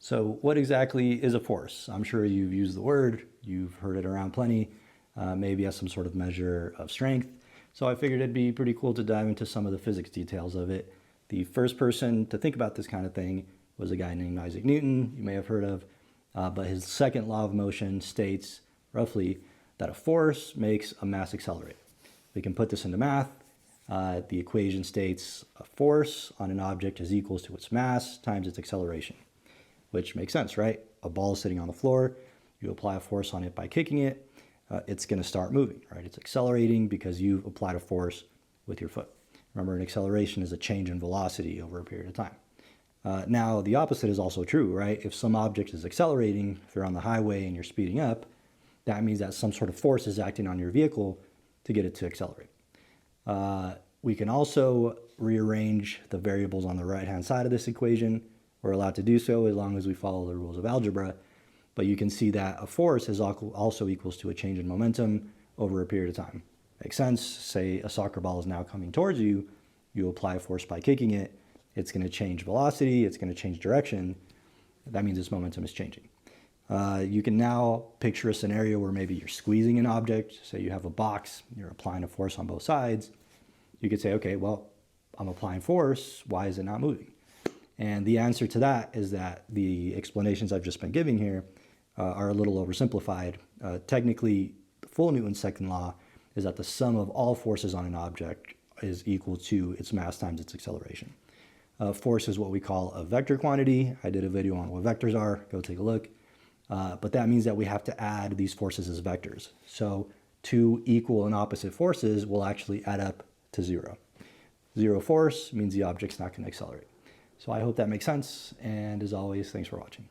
So what exactly is a force? I'm sure you've used the word, you've heard it around plenty, maybe as some sort of measure of strength. So I figured it'd be pretty cool to dive into some of the physics details of it. The first person to think about this kind of thing was a guy named Isaac Newton, you may have heard of, but his second law of motion states roughly that a force makes a mass accelerate. We can put this into math. The equation states a force on an object is equals to its mass times its acceleration, which makes sense, right? A ball is sitting on the floor, you apply a force on it by kicking it, it's going to start moving, right? It's accelerating because you've applied a force with your foot. Remember, an acceleration is a change in velocity over a period of time. Now, the opposite is also true, right? If some object is accelerating, if you're on the highway and you're speeding up, that means that some sort of force is acting on your vehicle to get it to accelerate. We can also rearrange the variables on the right-hand side of this equation. We're allowed to do so as long as we follow the rules of algebra. But you can see that a force is also equals to a change in momentum over a period of time. Makes sense? Say a soccer ball is now coming towards you. You apply a force by kicking it. It's going to change velocity. It's going to change direction. That means its momentum is changing. You can now picture a scenario where maybe you're squeezing an object. Say you have a box, you're applying a force on both sides. You could say, okay, well, I'm applying force. Why is it not moving? And the answer to that is that the explanations I've just been giving here are a little oversimplified. Technically, the full Newton's second law is that the sum of all forces on an object is equal to its mass times its acceleration. Force is what we call a vector quantity. I did a video on what vectors are. Go take a look. But that means that we have to add these forces as vectors. So two equal and opposite forces will actually add up to zero. Zero force means the object's not going to accelerate. So I hope that makes sense. And as always, thanks for watching.